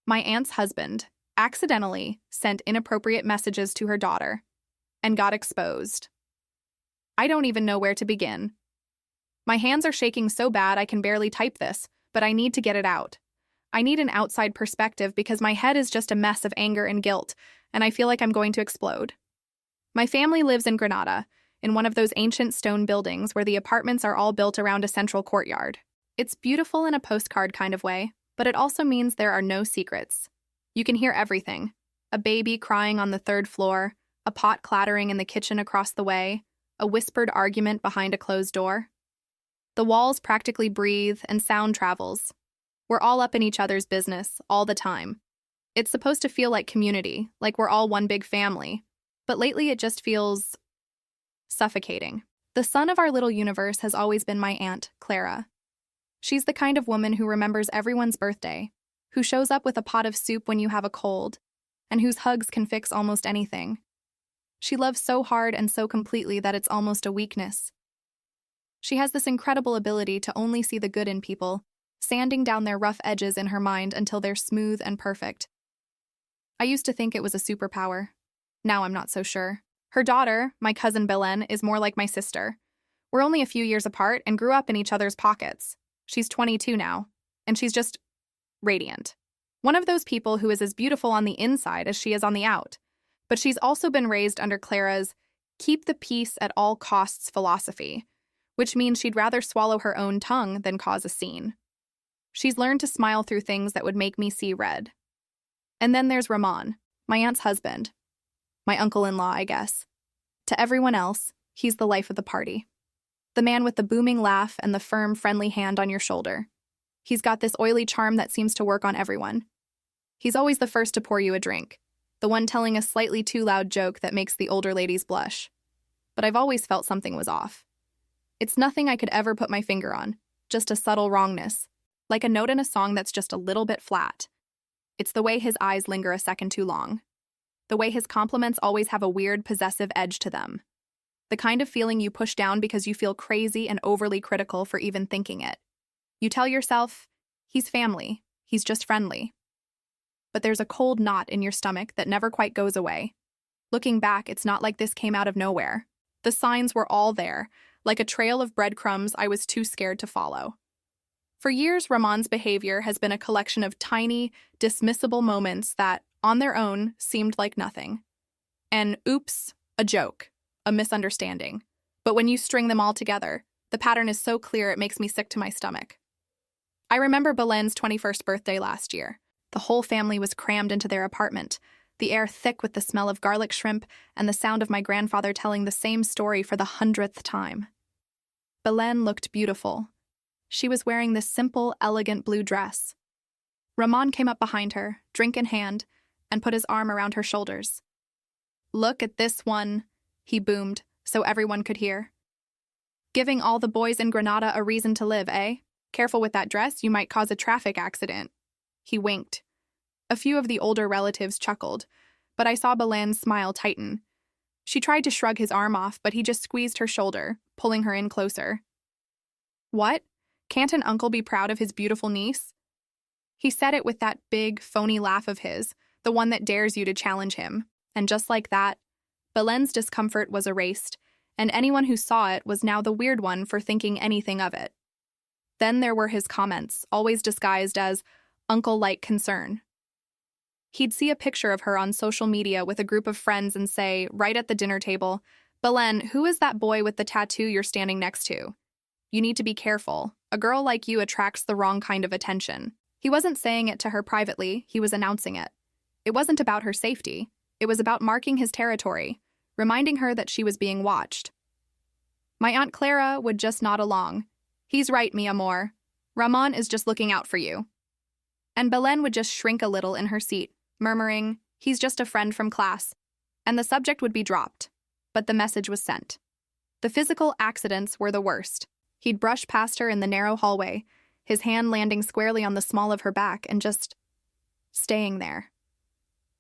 My aunt's husband accidentally sent inappropriate messages to her daughter and got exposed. I don't even know where to begin. My hands are shaking so bad I can barely type this, but I need to get it out. I need an outside perspective because my head is just a mess of anger and guilt, and I feel like I'm going to explode. My family lives in Granada, in one of those ancient stone buildings where the apartments are all built around a central courtyard. It's beautiful in a postcard kind of way, but it also means there are no secrets. You can hear everything. A baby crying on the third floor, a pot clattering in the kitchen across the way, a whispered argument behind a closed door. The walls practically breathe and sound travels. We're all up in each other's business, all the time. It's supposed to feel like community, like we're all one big family. But lately it just feels suffocating. The sun of our little universe has always been my aunt, Clara. She's the kind of woman who remembers everyone's birthday, who shows up with a pot of soup when you have a cold, and whose hugs can fix almost anything. She loves so hard and so completely that it's almost a weakness. She has this incredible ability to only see the good in people, sanding down their rough edges in her mind until they're smooth and perfect. I used to think it was a superpower. Now I'm not so sure. Her daughter, my cousin Belen, is more like my sister. We're only a few years apart and grew up in each other's pockets. She's 22 now, and she's just radiant. One of those people who is as beautiful on the inside as she is on the out. But she's also been raised under Clara's keep the peace at all costs philosophy, which means she'd rather swallow her own tongue than cause a scene. She's learned to smile through things that would make me see red. And then there's Ramon, my aunt's husband. My uncle-in-law, I guess. To everyone else, he's the life of the party. The man with the booming laugh and the firm, friendly hand on your shoulder. He's got this oily charm that seems to work on everyone. He's always the first to pour you a drink, the one telling a slightly too loud joke that makes the older ladies blush. But I've always felt something was off. It's nothing I could ever put my finger on, just a subtle wrongness, like a note in a song that's just a little bit flat. It's the way his eyes linger a second too long. The way his compliments always have a weird, possessive edge to them. The kind of feeling you push down because you feel crazy and overly critical for even thinking it. You tell yourself, he's family, he's just friendly. But there's a cold knot in your stomach that never quite goes away. Looking back, it's not like this came out of nowhere. The signs were all there, like a trail of breadcrumbs I was too scared to follow. For years, Ramon's behavior has been a collection of tiny, dismissible moments that, on their own, seemed like nothing. An oops, a joke, a misunderstanding. But when you string them all together, the pattern is so clear it makes me sick to my stomach. I remember Belen's 21st birthday last year. The whole family was crammed into their apartment, the air thick with the smell of garlic shrimp and the sound of my grandfather telling the same story for the 100th time. Belen looked beautiful. She was wearing this simple, elegant blue dress. Ramon came up behind her, drink in hand, and put his arm around her shoulders. "Look at this one," he boomed, so everyone could hear. "Giving all the boys in Granada a reason to live, eh? Careful with that dress, you might cause a traffic accident." He winked. A few of the older relatives chuckled, but I saw Belen's smile tighten. She tried to shrug his arm off, but he just squeezed her shoulder, pulling her in closer. "What? Can't an uncle be proud of his beautiful niece?" He said it with that big, phony laugh of his, the one that dares you to challenge him, and just like that, Belen's discomfort was erased, and anyone who saw it was now the weird one for thinking anything of it. Then there were his comments, always disguised as uncle-like concern. He'd see a picture of her on social media with a group of friends and say, right at the dinner table, "Belen, who is that boy with the tattoo you're standing next to? You need to be careful. A girl like you attracts the wrong kind of attention." He wasn't saying it to her privately, he was announcing it. It wasn't about her safety. It was about marking his territory, reminding her that she was being watched. My Aunt Clara would just nod along. "He's right, mi amor. Ramon is just looking out for you." And Belen would just shrink a little in her seat, murmuring, "He's just a friend from class." And the subject would be dropped. But the message was sent. The physical accidents were the worst. He'd brush past her in the narrow hallway, his hand landing squarely on the small of her back and just staying there.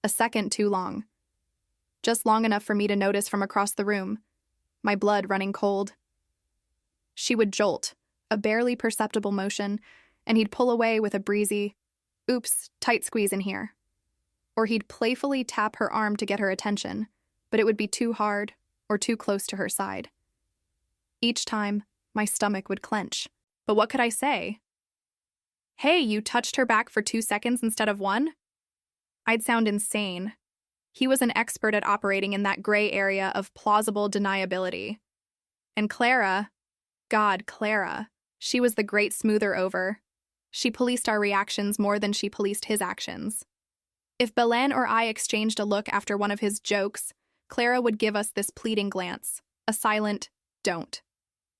A second too long. Just long enough for me to notice from across the room, my blood running cold. She would jolt, a barely perceptible motion, and he'd pull away with a breezy, Oops, tight squeeze in here. Or he'd playfully tap her arm to get her attention, but it would be too hard or too close to her side. Each time, my stomach would clench. But what could I say? Hey, you touched her back for 2 seconds instead of 1? I'd sound insane. He was an expert at operating in that gray area of plausible deniability. And Clara, she was the great smoother over. She policed our reactions more than she policed his actions. If Belen or I exchanged a look after one of his jokes, Clara would give us this pleading glance, a silent, don't.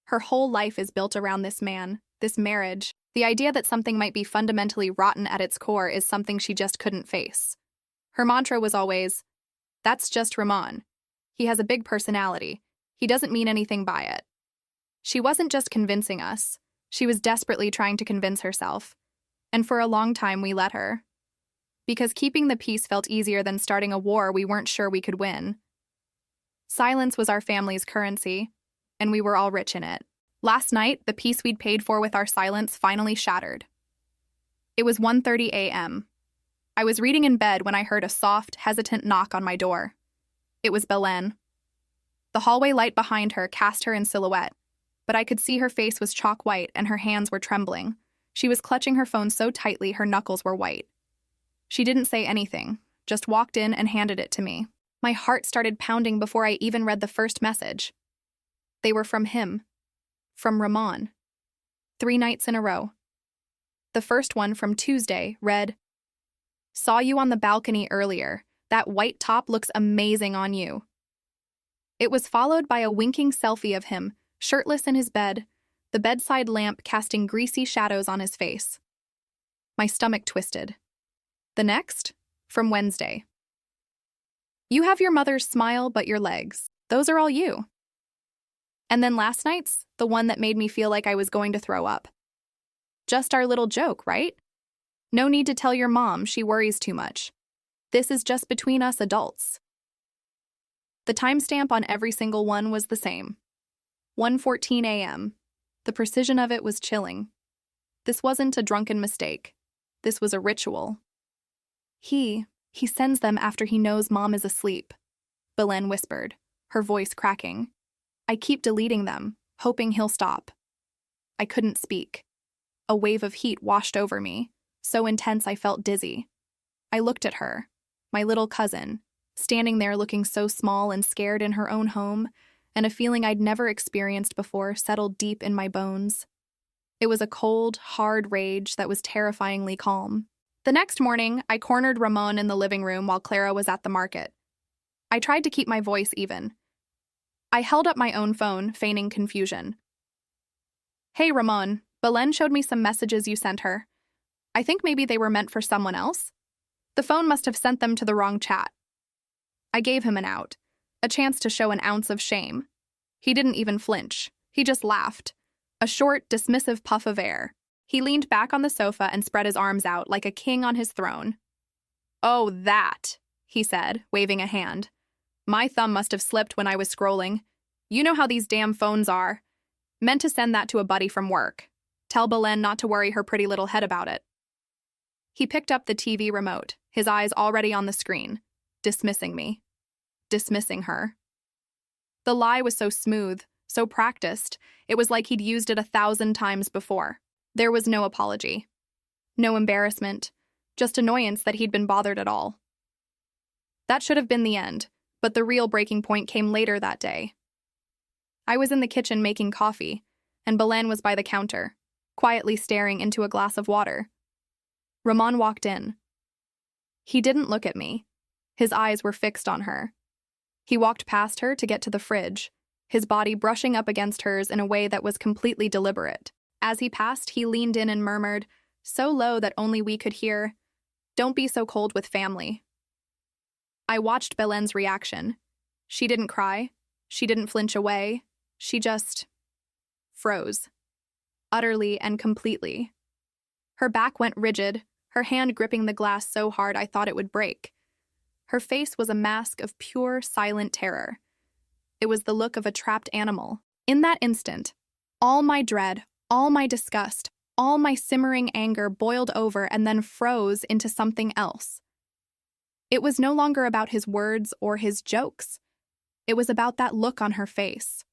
Her whole life is built around this man, this marriage. The idea that something might be fundamentally rotten at its core is something she just couldn't face. Her mantra was always, that's just Ramon. He has a big personality. He doesn't mean anything by it. She wasn't just convincing us. She was desperately trying to convince herself. And for a long time we let her. Because keeping the peace felt easier than starting a war we weren't sure we could win. Silence was our family's currency, and we were all rich in it. Last night, the peace we'd paid for with our silence finally shattered. It was 1:30 a.m. I was reading in bed when I heard a soft, hesitant knock on my door. It was Belen. The hallway light behind her cast her in silhouette, but I could see her face was chalk white and her hands were trembling. She was clutching her phone so tightly her knuckles were white. She didn't say anything, just walked in and handed it to me. My heart started pounding before I even read the first message. They were from him. From Ramon. 3 nights in a row. The first one from Tuesday read, saw you on the balcony earlier. That white top looks amazing on you. It was followed by a winking selfie of him, shirtless in his bed, the bedside lamp casting greasy shadows on his face. My stomach twisted. The next, from Wednesday. You have your mother's smile but your legs. Those are all you. And then last night's, the one that made me feel like I was going to throw up. Just our little joke, right? No need to tell your mom, she worries too much. This is just between us adults. The timestamp on every single one was the same. 1:14 a.m. The precision of it was chilling. This wasn't a drunken mistake. This was a ritual. He sends them after he knows Mom is asleep, Belen whispered, her voice cracking. I keep deleting them, hoping he'll stop. I couldn't speak. A wave of heat washed over me, so intense I felt dizzy. I looked at her, my little cousin, standing there looking so small and scared in her own home, and a feeling I'd never experienced before settled deep in my bones. It was a cold, hard rage that was terrifyingly calm. The next morning, I cornered Ramon in the living room while Clara was at the market. I tried to keep my voice even. I held up my own phone, feigning confusion. Hey, Ramon, Belen showed me some messages you sent her. I think maybe they were meant for someone else. The phone must have sent them to the wrong chat. I gave him an out, a chance to show an ounce of shame. He didn't even flinch. He just laughed. A short, dismissive puff of air. He leaned back on the sofa and spread his arms out like a king on his throne. Oh, that, he said, waving a hand. My thumb must have slipped when I was scrolling. You know how these damn phones are. Meant to send that to a buddy from work. Tell Belen not to worry her pretty little head about it. He picked up the TV remote, his eyes already on the screen, dismissing me. Dismissing her. The lie was so smooth, so practiced, it was like he'd used it 1,000 times before. There was no apology. No embarrassment, just annoyance that he'd been bothered at all. That should have been the end, but the real breaking point came later that day. I was in the kitchen making coffee, and Belen was by the counter, quietly staring into a glass of water. Ramon walked in. He didn't look at me. His eyes were fixed on her. He walked past her to get to the fridge, his body brushing up against hers in a way that was completely deliberate. As he passed, he leaned in and murmured, so low that only we could hear, "Don't be so cold with family." I watched Belen's reaction. She didn't cry. She didn't flinch away. She just froze. Utterly and completely. Her back went rigid, her hand gripping the glass so hard I thought it would break. Her face was a mask of pure, silent terror. It was the look of a trapped animal. In that instant, all my dread, all my disgust, All my simmering anger boiled over and then froze into something else. It was no longer about his words or his jokes. It was about that look on her face.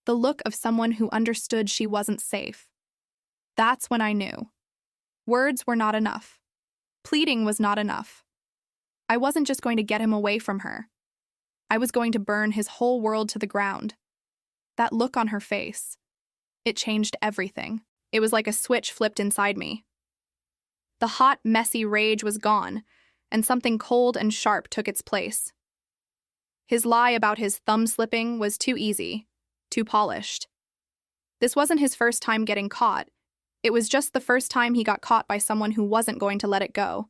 The look of someone who understood she wasn't safe. That's when I knew. Words were not enough. Pleading was not enough. I wasn't just going to get him away from her. I was going to burn his whole world to the ground. That look on her face. It changed everything. It was like a switch flipped inside me. The hot, messy rage was gone, and something cold and sharp took its place. His lie about his thumb slipping was too easy, too polished. This wasn't his first time getting caught. It was just the first time he got caught by someone who wasn't going to let it go.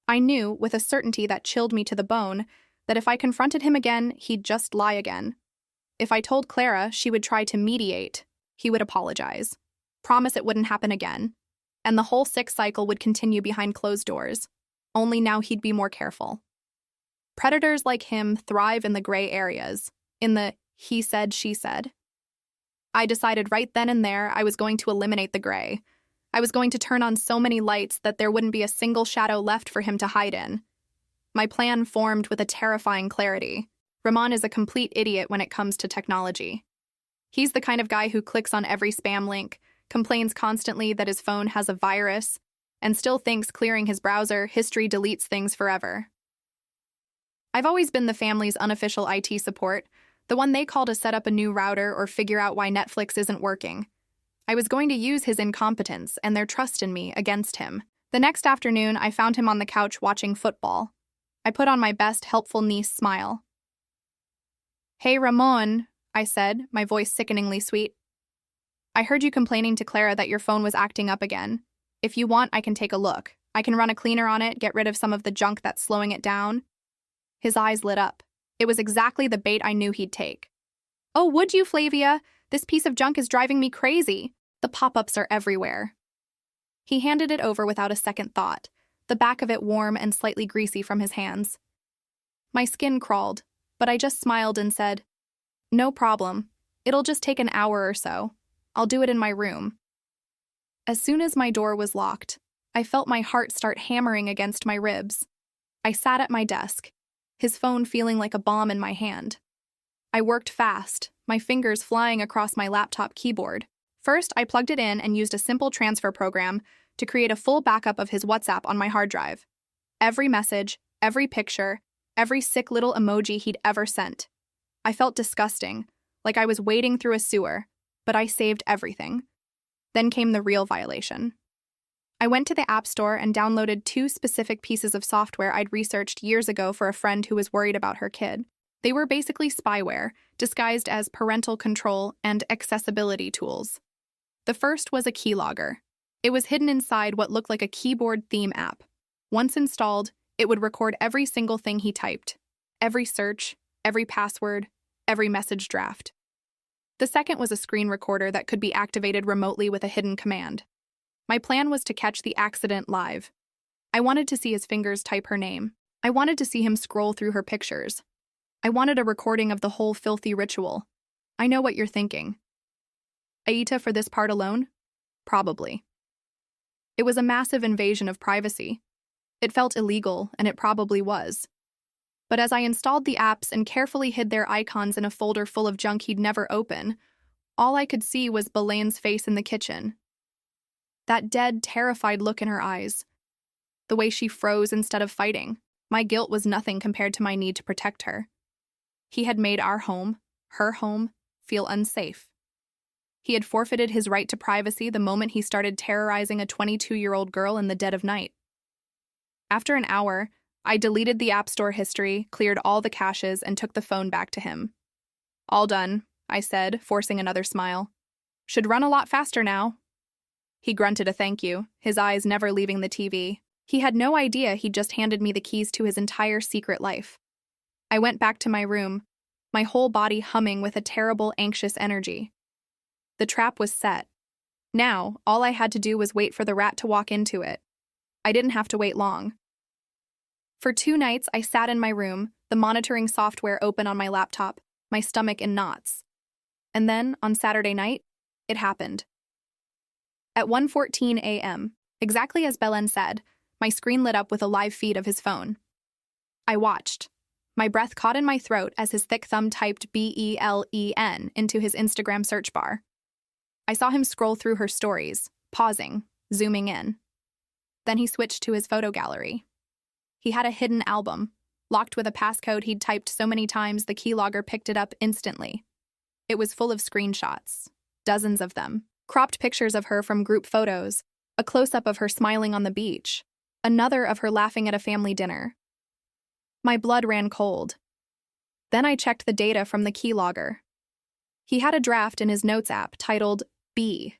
I knew, with a certainty that chilled me to the bone, that if I confronted him again, he'd just lie again. If I told Clara, she would try to mediate. He would apologize. Promise it wouldn't happen again. And the whole sick cycle would continue behind closed doors. Only now he'd be more careful. Predators like him thrive in the gray areas, in the he said, she said. I decided right then and there I was going to eliminate the gray. I was going to turn on so many lights that there wouldn't be a single shadow left for him to hide in. My plan formed with a terrifying clarity. Ramon is a complete idiot when it comes to technology. He's the kind of guy who clicks on every spam link, complains constantly that his phone has a virus, and still thinks clearing his browser history deletes things forever. I've always been the family's unofficial IT support, the one they call to set up a new router or figure out why Netflix isn't working. I was going to use his incompetence and their trust in me against him. The next afternoon, I found him on the couch watching football. I put on my best helpful niece smile. "Hey, Ramon," I said, my voice sickeningly sweet. "I heard you complaining to Clara that your phone was acting up again. If you want, I can take a look. I can run a cleaner on it, get rid of some of the junk that's slowing it down." His eyes lit up. It was exactly the bait I knew he'd take. "Oh, would you, Flavia? This piece of junk is driving me crazy. The pop-ups are everywhere." He handed it over without a second thought, the back of it warm and slightly greasy from his hands. My skin crawled, but I just smiled and said, "No problem. It'll just take an hour or so. I'll do it in my room." As soon as my door was locked, I felt my heart start hammering against my ribs. I sat at my desk, his phone feeling like a bomb in my hand. I worked fast, my fingers flying across my laptop keyboard. First, I plugged it in and used a simple transfer program to create a full backup of his WhatsApp on my hard drive. Every message, every picture, every sick little emoji he'd ever sent. I felt disgusting, like I was wading through a sewer, but I saved everything. Then came the real violation. I went to the App Store and downloaded 2 specific pieces of software I'd researched years ago for a friend who was worried about her kid. They were basically spyware, disguised as parental control and accessibility tools. The first was a keylogger. It was hidden inside what looked like a keyboard theme app. Once installed, it would record every single thing he typed, every search, every password, every message draft. The second was a screen recorder that could be activated remotely with a hidden command. My plan was to catch the accident live. I wanted to see his fingers type her name. I wanted to see him scroll through her pictures. I wanted a recording of the whole filthy ritual. I know what you're thinking. Aita for this part alone? Probably. It was a massive invasion of privacy. It felt illegal, and it probably was. But as I installed the apps and carefully hid their icons in a folder full of junk he'd never open, all I could see was Belane's face in the kitchen. That dead, terrified look in her eyes. The way she froze instead of fighting. My guilt was nothing compared to my need to protect her. He had made our home, her home, feel unsafe. He had forfeited his right to privacy the moment he started terrorizing a 22-year-old girl in the dead of night. After an hour, I deleted the App Store history, cleared all the caches, and took the phone back to him. "All done," I said, forcing another smile. "Should run a lot faster now." He grunted a thank you, his eyes never leaving the TV. He had no idea he'd just handed me the keys to his entire secret life. I went back to my room, my whole body humming with a terrible, anxious energy. The trap was set. Now, all I had to do was wait for the rat to walk into it. I didn't have to wait long. For 2 nights, I sat in my room, the monitoring software open on my laptop, my stomach in knots. And then, on Saturday night, it happened. At 1:14 a.m., exactly as Belen said, my screen lit up with a live feed of his phone. I watched. My breath caught in my throat as his thick thumb typed BELEN into his Instagram search bar. I saw him scroll through her stories, pausing, zooming in. Then he switched to his photo gallery. He had a hidden album, locked with a passcode he'd typed so many times the keylogger picked it up instantly. It was full of screenshots, dozens of them, cropped pictures of her from group photos, a close-up of her smiling on the beach, another of her laughing at a family dinner. My blood ran cold. Then I checked the data from the keylogger. He had a draft in his notes app titled B.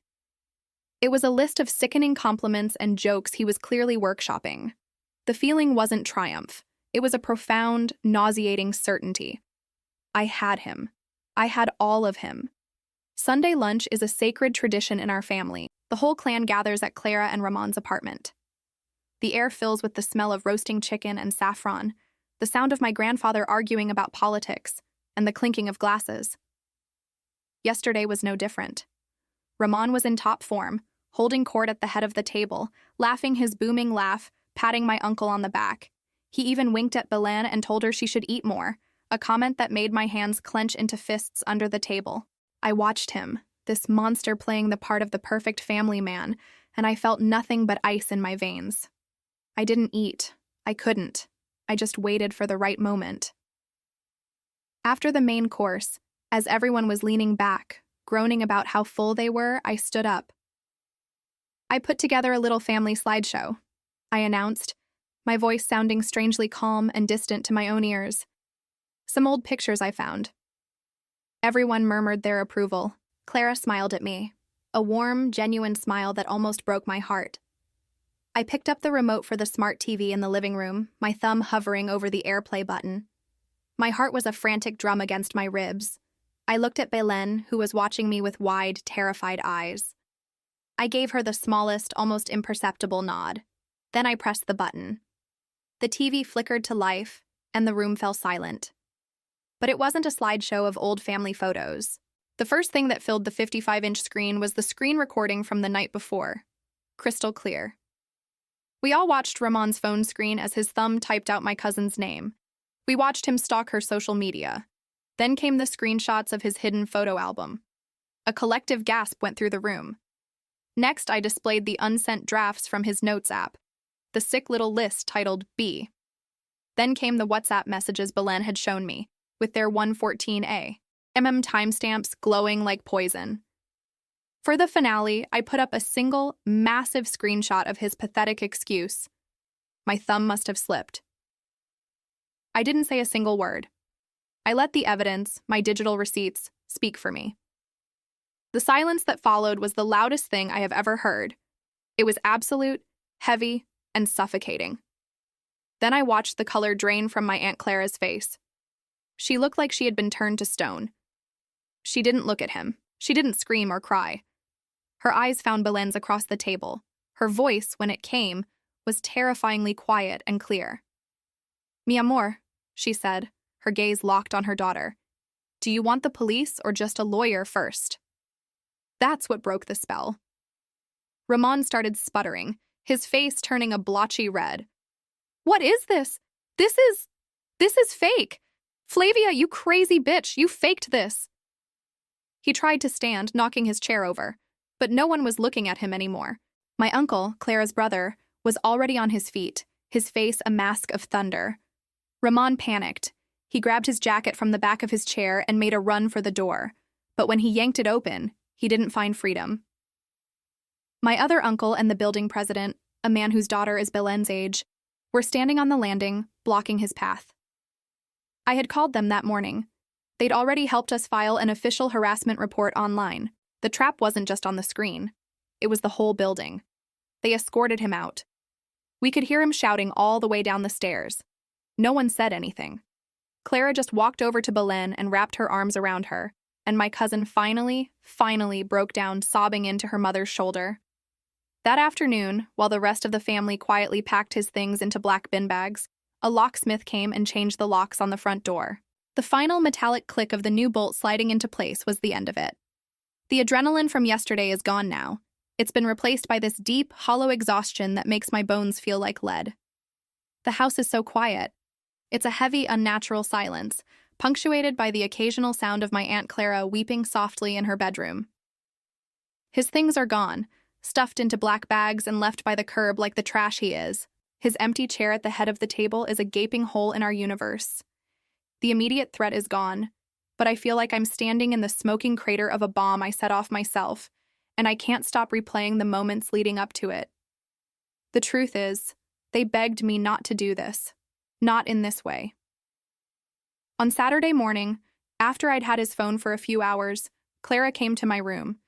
It was a list of sickening compliments and jokes he was clearly workshopping. The feeling wasn't triumph. It was a profound, nauseating certainty. I had him. I had all of him. Sunday lunch is a sacred tradition in our family. The whole clan gathers at Clara and Ramon's apartment. The air fills with the smell of roasting chicken and saffron, the sound of my grandfather arguing about politics, and the clinking of glasses. Yesterday was no different. Ramon was in top form, holding court at the head of the table, laughing his booming laugh, patting my uncle on the back. He even winked at Belen and told her she should eat more, a comment that made my hands clench into fists under the table. I watched him, this monster playing the part of the perfect family man, and I felt nothing but ice in my veins. I didn't eat. I couldn't. I just waited for the right moment. After the main course, as everyone was leaning back, groaning about how full they were, I stood up. I put together a little family slideshow, I announced, my voice sounding strangely calm and distant to my own ears. Some old pictures I found. Everyone murmured their approval. Clara smiled at me, a warm, genuine smile that almost broke my heart. I picked up the remote for the smart TV in the living room, my thumb hovering over the AirPlay button. My heart was a frantic drum against my ribs. I looked at Belen, who was watching me with wide, terrified eyes. I gave her the smallest, almost imperceptible nod. Then I pressed the button. The TV flickered to life, and the room fell silent. But it wasn't a slideshow of old family photos. The first thing that filled the 55-inch screen was the screen recording from the night before. Crystal clear. We all watched Ramon's phone screen as his thumb typed out my cousin's name. We watched him stalk her social media. Then came the screenshots of his hidden photo album. A collective gasp went through the room. Next, I displayed the unsent drafts from his notes app, the sick little list titled B. Then came the WhatsApp messages Belen had shown me, with their 1:14 a.m. timestamps glowing like poison. For the finale, I put up a single, massive screenshot of his pathetic excuse. My thumb must have slipped. I didn't say a single word. I let the evidence, my digital receipts, speak for me. The silence that followed was the loudest thing I have ever heard. It was absolute, heavy, and suffocating. Then I watched the color drain from my Aunt Clara's face. She looked like she had been turned to stone. She didn't look at him. She didn't scream or cry. Her eyes found Belen's across the table. Her voice, when it came, was terrifyingly quiet and clear. Mi amor, she said, her gaze locked on her daughter. Do you want the police or just a lawyer first? That's what broke the spell. Ramon started sputtering, his face turning a blotchy red. What is this? This is fake. Flavia, you crazy bitch, you faked this. He tried to stand, knocking his chair over, but no one was looking at him anymore. My uncle, Clara's brother, was already on his feet, his face a mask of thunder. Ramon panicked. He grabbed his jacket from the back of his chair and made a run for the door, but when he yanked it open, he didn't find freedom. My other uncle and the building president, a man whose daughter is Belen's age, were standing on the landing, blocking his path. I had called them that morning. They'd already helped us file an official harassment report online. The trap wasn't just on the screen. It was the whole building. They escorted him out. We could hear him shouting all the way down the stairs. No one said anything. Clara just walked over to Belen and wrapped her arms around her, and my cousin finally broke down, sobbing into her mother's shoulder. That afternoon, while the rest of the family quietly packed his things into black bin bags, a locksmith came and changed the locks on the front door. The final metallic click of the new bolt sliding into place was the end of it. The adrenaline from yesterday is gone now. It's been replaced by this deep, hollow exhaustion that makes my bones feel like lead. The house is so quiet. It's a heavy, unnatural silence, punctuated by the occasional sound of my Aunt Clara weeping softly in her bedroom. His things are gone, stuffed into black bags and left by the curb like the trash he is. His empty chair at the head of the table is a gaping hole in our universe. The immediate threat is gone, but I feel like I'm standing in the smoking crater of a bomb I set off myself, and I can't stop replaying the moments leading up to it. The truth is, they begged me not to do this. Not in this way. On Saturday morning, after I'd had his phone for a few hours, Clara came to my room.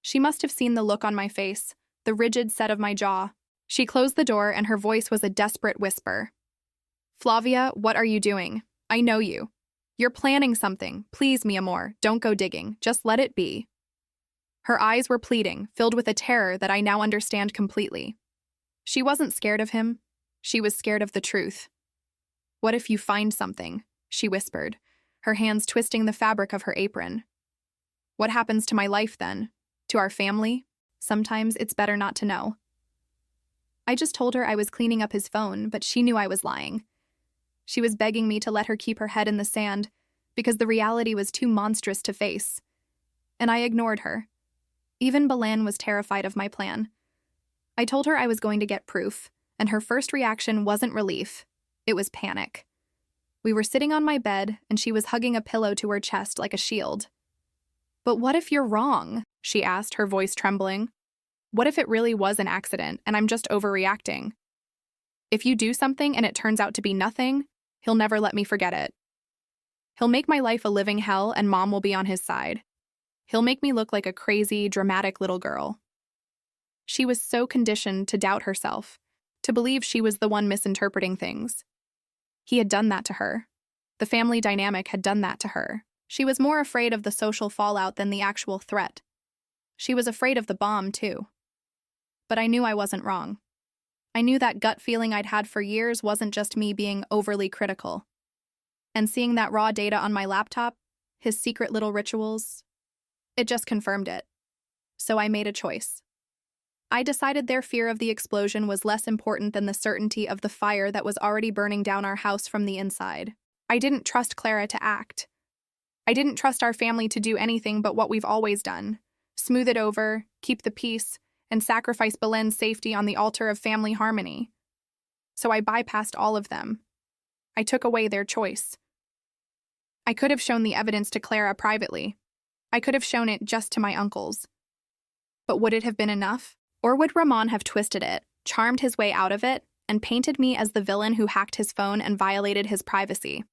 She must have seen the look on my face, the rigid set of my jaw. She closed the door and her voice was a desperate whisper. "Flavia, what are you doing? I know you. You're planning something. Please, mi amor, don't go digging. Just let it be." Her eyes were pleading, filled with a terror that I now understand completely. She wasn't scared of him. She was scared of the truth. "What if you find something?" she whispered, her hands twisting the fabric of her apron. "What happens to my life then? To our family? Sometimes it's better not to know." I just told her I was cleaning up his phone, but she knew I was lying. She was begging me to let her keep her head in the sand because the reality was too monstrous to face. And I ignored her. Even Belen was terrified of my plan. I told her I was going to get proof, and her first reaction wasn't relief. It was panic. We were sitting on my bed, and she was hugging a pillow to her chest like a shield. "But what if you're wrong?" she asked, her voice trembling. "What if it really was an accident, and I'm just overreacting? If you do something and it turns out to be nothing, he'll never let me forget it. He'll make my life a living hell, and Mom will be on his side. He'll make me look like a crazy, dramatic little girl." She was so conditioned to doubt herself, to believe she was the one misinterpreting things. He had done that to her. The family dynamic had done that to her. She was more afraid of the social fallout than the actual threat. She was afraid of the bomb, too. But I knew I wasn't wrong. I knew that gut feeling I'd had for years wasn't just me being overly critical. And seeing that raw data on my laptop, his secret little rituals, it just confirmed it. So I made a choice. I decided their fear of the explosion was less important than the certainty of the fire that was already burning down our house from the inside. I didn't trust Clara to act. I didn't trust our family to do anything but what we've always done: smooth it over, keep the peace, and sacrifice Belen's safety on the altar of family harmony. So I bypassed all of them. I took away their choice. I could have shown the evidence to Clara privately. I could have shown it just to my uncles. But would it have been enough? Or would Ramon have twisted it, charmed his way out of it, and painted me as the villain who hacked his phone and violated his privacy?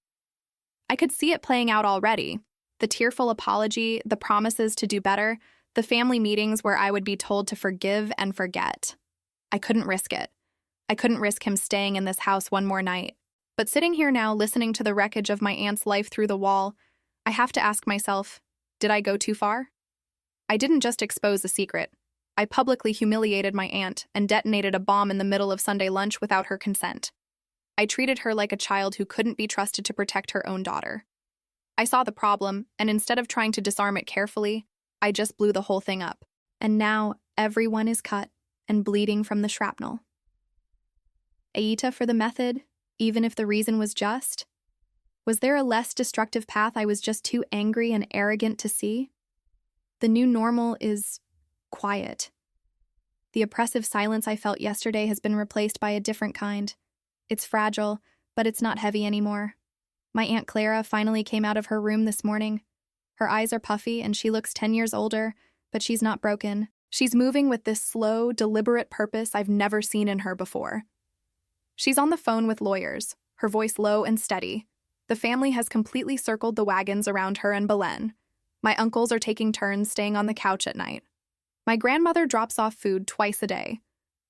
I could see it playing out already. The tearful apology, the promises to do better, the family meetings where I would be told to forgive and forget. I couldn't risk it. I couldn't risk him staying in this house one more night. But sitting here now, listening to the wreckage of my aunt's life through the wall, I have to ask myself, did I go too far? I didn't just expose a secret. I publicly humiliated my aunt and detonated a bomb in the middle of Sunday lunch without her consent. I treated her like a child who couldn't be trusted to protect her own daughter. I saw the problem, and instead of trying to disarm it carefully, I just blew the whole thing up. And now everyone is cut and bleeding from the shrapnel. Aita for the method, even if the reason was just? Was there a less destructive path I was just too angry and arrogant to see? The new normal is quiet. The oppressive silence I felt yesterday has been replaced by a different kind. It's fragile, but it's not heavy anymore. My Aunt Clara finally came out of her room this morning. Her eyes are puffy and she looks 10 years older, but she's not broken. She's moving with this slow, deliberate purpose I've never seen in her before. She's on the phone with lawyers, her voice low and steady. The family has completely circled the wagons around her and Belen. My uncles are taking turns staying on the couch at night. My grandmother drops off food twice a day.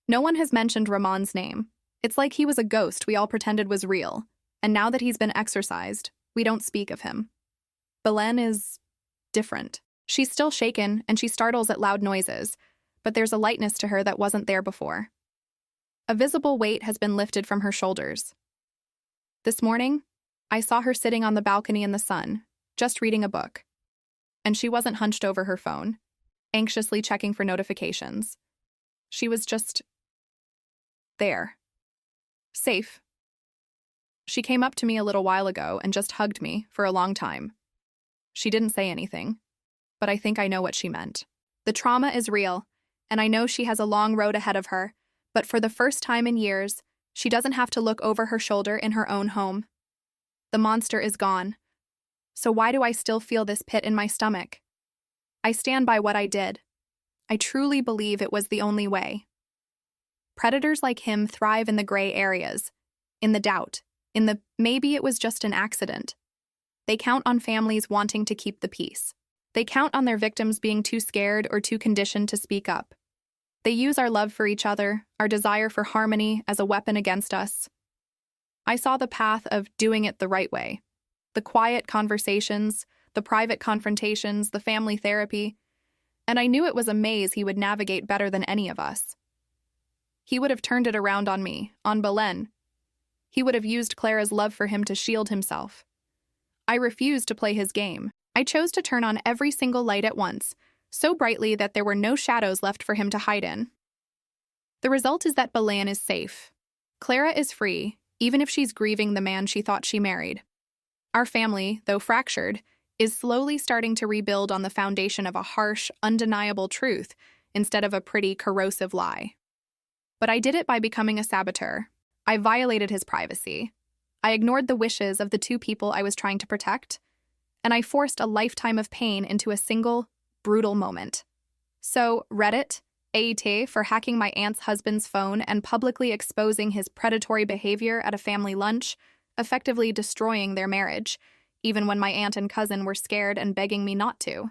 No one has mentioned Ramon's name. It's like he was a ghost we all pretended was real, and now that he's been exorcised, we don't speak of him. Belen is different. She's still shaken, and she startles at loud noises, but there's a lightness to her that wasn't there before. A visible weight has been lifted from her shoulders. This morning, I saw her sitting on the balcony in the sun, just reading a book. And she wasn't hunched over her phone, anxiously checking for notifications. She was just there. Safe. She came up to me a little while ago and just hugged me for a long time. She didn't say anything, but I think I know what she meant. The trauma is real, and I know she has a long road ahead of her, but for the first time in years, she doesn't have to look over her shoulder in her own home. The monster is gone. So why do I still feel this pit in my stomach? I stand by what I did. I truly believe it was the only way. Predators like him thrive in the gray areas, in the doubt, in the maybe it was just an accident. They count on families wanting to keep the peace. They count on their victims being too scared or too conditioned to speak up. They use our love for each other, our desire for harmony, as a weapon against us. I saw the path of doing it the right way. The quiet conversations, the private confrontations, the family therapy, and I knew it was a maze he would navigate better than any of us. He would have turned it around on me, on Belen. He would have used Clara's love for him to shield himself. I refused to play his game. I chose to turn on every single light at once, so brightly that there were no shadows left for him to hide in. The result is that Belen is safe. Clara is free, even if she's grieving the man she thought she married. Our family, though fractured, is slowly starting to rebuild on the foundation of a harsh, undeniable truth instead of a pretty, corrosive lie. But I did it by becoming a saboteur. I violated his privacy. I ignored the wishes of the two people I was trying to protect, and I forced a lifetime of pain into a single, brutal moment. So, Reddit, AET for hacking my aunt's husband's phone and publicly exposing his predatory behavior at a family lunch, effectively destroying their marriage, even when my aunt and cousin were scared and begging me not to.